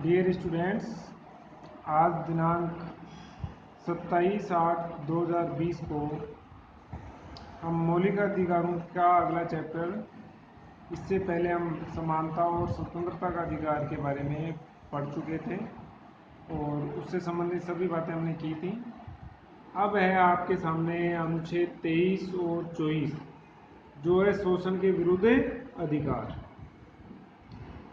Dear students, आज दिनांक 27/8/2020 को हम मौलिक अधिकारों का अगला चैप्टर, इससे पहले हम समानता और स्वतंत्रता का अधिकार के बारे में पढ़ चुके थे और उससे संबंधित सभी बातें हमने की थी। अब है आपके सामने अनुच्छेद 23 और 24 जो है शोषण के विरुद्ध अधिकार।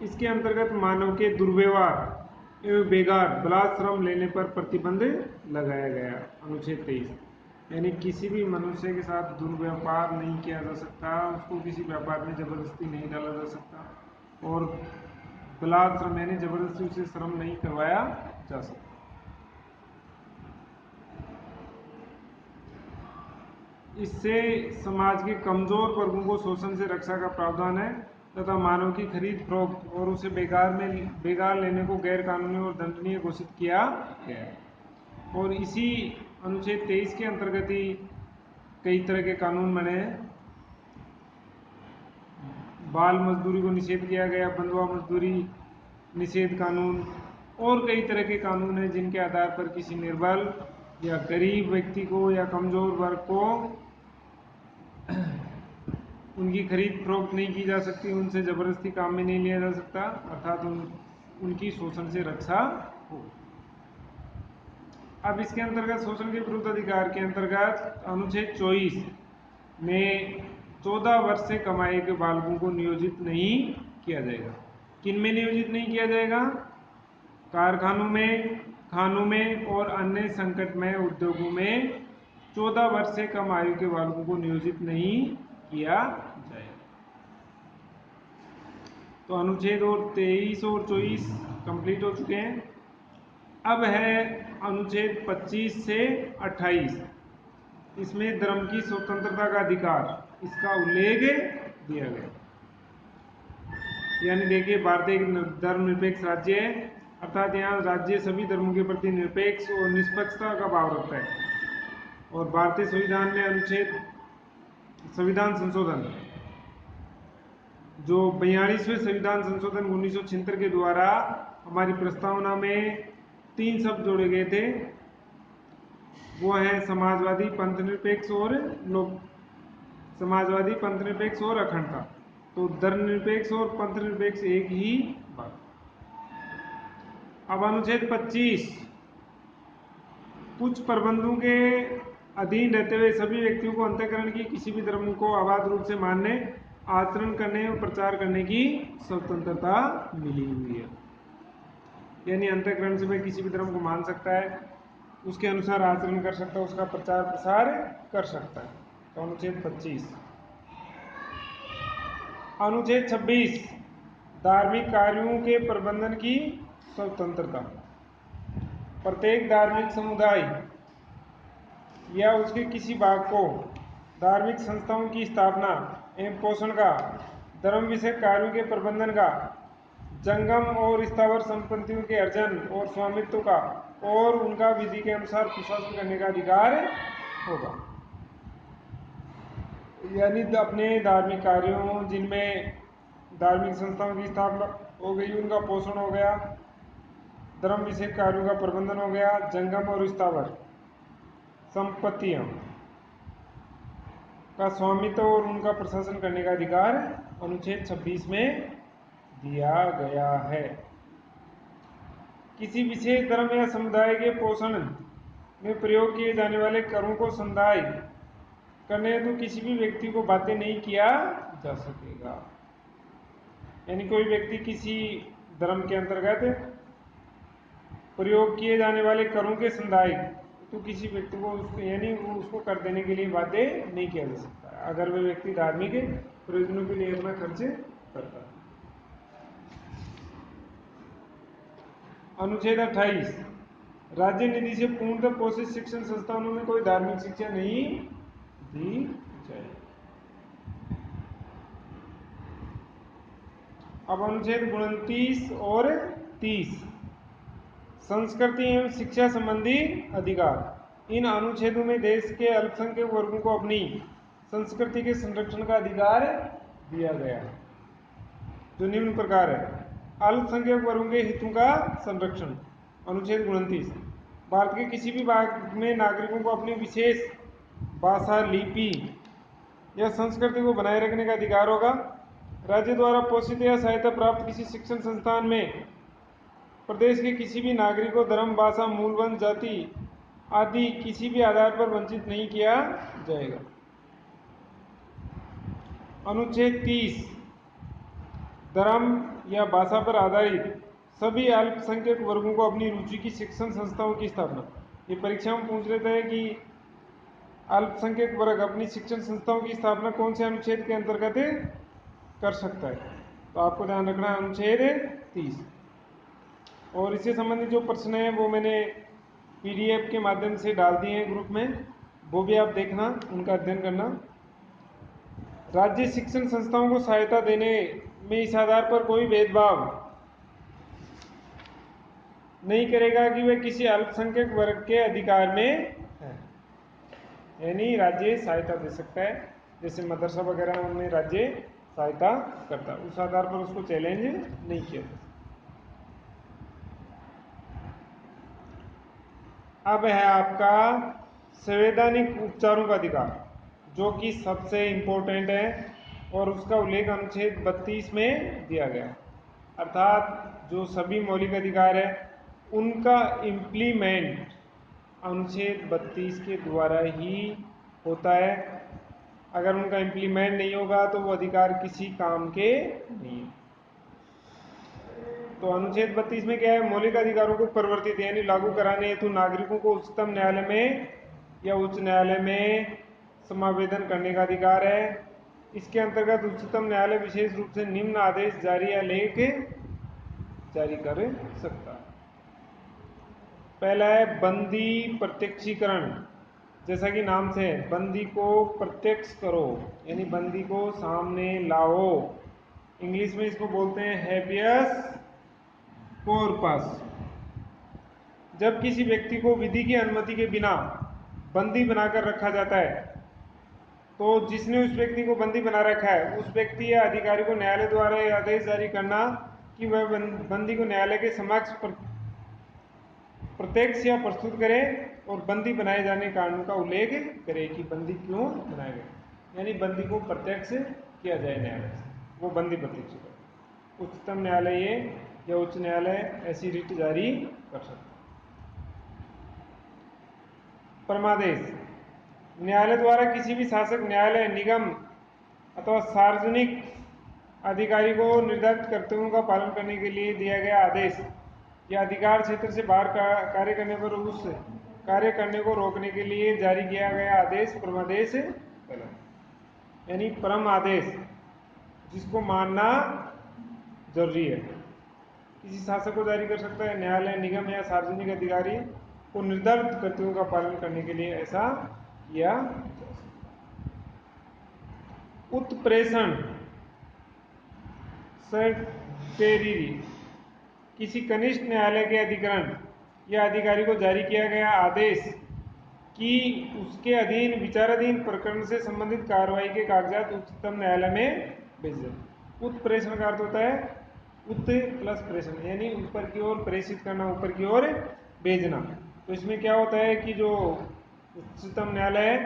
इसके अंतर्गत मानव के दुर्व्यवहार एवं बेगार बलात्श्रम लेने पर प्रतिबंध लगाया गया। अनुच्छेद 23 यानी किसी भी मनुष्य के साथ दुर्व्यवहार नहीं किया जा सकता, उसको किसी व्यापार में जबरदस्ती नहीं डाला जा सकता और बलात्श्रम यानी जबरदस्ती उसे श्रम नहीं करवाया जा सकता। इससे समाज के कमजोर वर्गों को शोषण से रक्षा का प्रावधान है तथा मानव की खरीद फरोख्त और उसे बेगार लेने को गैर कानूनी और दंडनीय घोषित किया गया। और इसी अनुच्छेद 23 के अंतर्गत ही कई तरह के कानून बने हैं। बाल मजदूरी को निषेध किया गया, बंधुआ मजदूरी निषेध कानून और कई तरह के कानून हैं जिनके आधार पर किसी निर्बल या गरीब व्यक्ति को या कमजोर वर्ग को उनकी खरीद फरोख्त नहीं की जा सकती, उनसे जबरदस्ती काम में नहीं लिया जा सकता, अर्थात उनकी शोषण से रक्षा हो। अब इसके अंतर्गत शोषण के विरुद्ध अधिकार के अंतर्गत अनुच्छेद 24 में 14 वर्ष से कम आयु के बालकों को नियोजित नहीं किया जाएगा। किन में नियोजित नहीं किया जाएगा? कारखानों में, खानों में और अन्य संकटमय उद्योगों में 14 वर्ष से कम आयु के बालकों को नियोजित नहीं किया जाएगा। तो अनुच्छेद 23 और 24 कंप्लीट हो चुके हैं। अब है अनुच्छेद 25 से 28। इसमें धर्म की स्वतंत्रता का अधिकार, इसका उल्लेख दिया गया। यानी देखिए, भारत एक धर्मनिरपेक्ष राज्य है, अर्थात यहाँ राज्य सभी धर्मों के प्रति निरपेक्ष और निष्पक्षता का भाव रखता है। और भारतीय संविधान में अनुच्छेद संविधान संशोधन जो 42वें संविधान संशोधन 1976 के द्वारा हमारी प्रस्तावना में 3 शब्द जोड़े गए थे। वो है समाजवादी, पंथनिरपेक्ष और समाजवादी, पंथनिरपेक्ष और अखंडता। तो धर्मनिरपेक्ष और पंथनिरपेक्ष एक ही बात। अब अनुच्छेद 25 कुछ प्रबंधों के अधीन रहते हुए सभी व्यक्तियों को अंतःकरण की किसी भी धर्म को अबाध रूप से मानने, आचरण करने और प्रचार करने की स्वतंत्रता मिली हुई है। यानी अंतःकरण से वह किसी भी धर्म को मान सकता है, उसके अनुसार आचरण कर सकता है, उसका प्रचार प्रसार कर सकता है। तो अनुच्छेद 25। अनुच्छेद 26 धार्मिक कार्यों के प्रबंधन की स्वतंत्रता। प्रत्येक धार्मिक समुदाय या उसके किसी भाग को धार्मिक संस्थाओं की स्थापना एवं पोषण का, धर्म विषयक कार्यों के प्रबंधन का, जंगम और स्थावर संपत्तियों के अर्जन और स्वामित्व का और उनका विधि के अनुसार प्रशासन करने का अधिकार होगा। यानी अपने धार्मिक कार्यों, जिनमें धार्मिक संस्थाओं की स्थापना हो गई, उनका पोषण हो गया, धर्म विषयक कार्यों का प्रबंधन हो गया, जंगम और स्थावर संपत्तियों का स्वामित्व और उनका प्रशासन करने का अधिकार अनुच्छेद 26 में दिया गया है। किसी विशेष धर्म या समुदाय के पोषण में प्रयोग किए जाने वाले करों को संदाय करने हेतु किसी भी व्यक्ति को बाध्य नहीं किया जा सकेगा। यानी कोई व्यक्ति किसी धर्म के अंतर्गत प्रयोग किए जाने वाले करों के संदाय तो किसी व्यक्ति को यानी उसको कर देने के लिए बाध्य नहीं किया जा सकता अगर वह व्यक्ति धार्मिक प्रयोजनों के लिए अपना खर्च करता है। अनुच्छेद 28 राज्य निधि से पूर्णतः पोषित शिक्षण संस्थानों में कोई धार्मिक शिक्षा नहीं दी जाए। अब अनुच्छेद 29 और 30 संस्कृति एवं शिक्षा संबंधी अधिकार। इन अनुच्छेदों में देश के अल्पसंख्यक वर्गों को अपनी संस्कृति के संरक्षण का अधिकार दिया गया है, जो निम्न प्रकार है। अल्पसंख्यक वर्गों के हितों का संरक्षण। अनुच्छेद 29, भारत के किसी भी भाग में नागरिकों को अपनी विशेष भाषा, लिपि या संस्कृति को बनाए रखने का अधिकार होगा। राज्य द्वारा पोषित या सहायता प्राप्त किसी शिक्षण संस्थान में प्रदेश के किसी भी नागरिक को धर्म, भाषा, मूल वंश, जाति आदि किसी भी आधार पर वंचित नहीं किया जाएगा। अनुच्छेद 30, धर्म या भाषा पर आधारित सभी अल्पसंख्यक वर्गों को अपनी रुचि की शिक्षण संस्थाओं की स्थापना। ये परीक्षा में पूछ लेते हैं कि अल्पसंख्यक वर्ग अपनी शिक्षण संस्थाओं की स्थापना कौन से अनुच्छेद के अंतर्गत कर सकता है, तो आपको ध्यान रखना है अनुच्छेद 30। और इससे संबंधित जो प्रश्न है वो मैंने PDF के माध्यम से डाल दिए हैं ग्रुप में, वो भी आप देखना, उनका अध्ययन करना। राज्य शिक्षण संस्थाओं को सहायता देने में इस आधार पर कोई भेदभाव नहीं करेगा कि वे किसी अल्पसंख्यक वर्ग के अधिकार में है, यानी राज्य सहायता दे सकता है, जैसे मदरसा वगैरह उनमें राज्य सहायता करता है, उस आधार पर उसको चैलेंज नहीं किया जा सकता। अब है आपका संवैधानिक उपचारों का अधिकार, जो कि सबसे इम्पोर्टेंट है और उसका उल्लेख अनुच्छेद 32 में दिया गया है। अर्थात जो सभी मौलिक अधिकार है उनका इम्प्लीमेंट अनुच्छेद 32 के द्वारा ही होता है। अगर उनका इम्प्लीमेंट नहीं होगा तो वो अधिकार किसी काम के नहीं। तो अनुच्छेद 32 में क्या है, मौलिक अधिकारों को परिवर्तित यानी लागू कराने हेतु नागरिकों को उच्चतम न्यायालय में या उच्च न्यायालय में समावेदन करने का अधिकार है। इसके अंतर्गत उच्चतम न्यायालय विशेष रूप से निम्न आदेश जारी या लेख जारी कर सकता है। पहला है बंदी प्रत्यक्षीकरण, जैसा कि नाम से है, बंदी को प्रत्यक्ष करो यानी बंदी को सामने लाओ। इंग्लिश में इसको बोलते हैं हैबियस कॉर्पस। जब किसी व्यक्ति को विधि की अनुमति के बिना बंदी बनाकर रखा जाता है तो जिसने उस व्यक्ति को बंदी बना रखा है उस व्यक्ति या अधिकारी को न्यायालय द्वारा यह आदेश जारी करना कि वह बंदी को न्यायालय के समक्ष प्रत्यक्ष या प्रस्तुत करे और बंदी बनाए जाने के कारणों का उल्लेख करे कि बंदी क्यों बनाया गया, यानी बंदी को प्रत्यक्ष किया जाए न्यायालय से, वो बंदी प्रत्यक्ष करे। उच्चतम न्यायालय या उच्च न्यायालय ऐसी रिट जारी कर सकता है। परमादेश, न्यायालय द्वारा किसी भी शासक, न्यायालय, निगम अथवा सार्वजनिक अधिकारी को निर्धारित कर्तव्यों का पालन करने के लिए दिया गया आदेश या अधिकार क्षेत्र से बाहर कार्य करने पर उस कार्य करने को रोकने के लिए जारी किया गया आदेश परमादेश कहलाता है। यानी परम आदेश जिसको मानना जरूरी है, किसी शासक को जारी कर सकता है, न्यायालय, निगम या सार्वजनिक अधिकारी को निर्धारित कर्तव्यों का पालन करने के लिए ऐसा किया जा सकता है। उत्प्रेषण सर्टेरी, किसी कनिष्ठ न्यायालय के अधिकरण या अधिकारी को जारी किया गया आदेश कि उसके अधीन विचाराधीन प्रकरण से संबंधित कार्रवाई के कागजात उच्चतम न्यायालय में भेज दें। उत्प्रेषण का अर्थ होता है उत प्लस प्रेषण, यानी ऊपर की ओर प्रेषित करना, ऊपर की ओर भेजना। तो इसमें क्या होता है कि जो उच्चतम न्यायालय है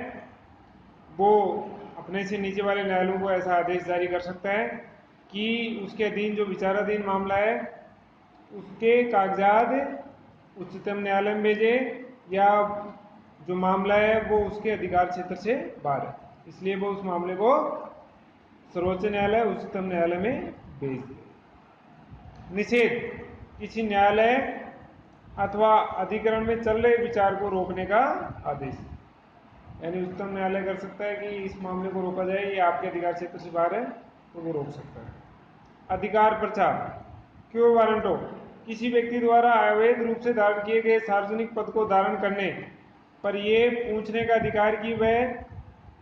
वो अपने से नीचे वाले न्यायालयों को ऐसा आदेश जारी कर सकता है कि उसके अधीन जो विचाराधीन मामला है उसके कागजात उच्चतम न्यायालय में भेजे या जो मामला है वो उसके अधिकार क्षेत्र से बाहर है, इसलिए वो उस मामले को सर्वोच्च न्यायालय, उच्चतम न्यायालय में भेज दे। निषेध, किसी न्यायालय अथवा अधिकरण में चल रहे विचार को रोकने का आदेश, यानी उच्चतम न्यायालय कर सकता है कि इस मामले को रोका जाए, ये आपके अधिकार क्षेत्र से बाहर है तो वो रोक सकता है। अधिकार प्रचार, क्यों वारंटो, किसी व्यक्ति द्वारा अवैध रूप से धारण किए गए सार्वजनिक पद को धारण करने पर यह पूछने का अधिकार कि वह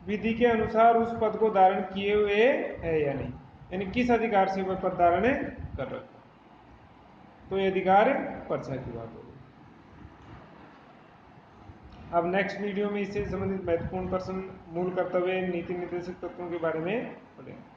विधि के अनुसार उस पद को धारण किए हुए है या नहीं, यानी किस अधिकार से वह पद धारण कर रहा है, तो ये अधिकार प्रचार की बात होगी। अब नेक्स्ट वीडियो में इससे संबंधित महत्वपूर्ण प्रश्न, मूल कर्तव्य, नीति निर्देशक तत्वों के बारे में पढ़ेंगे।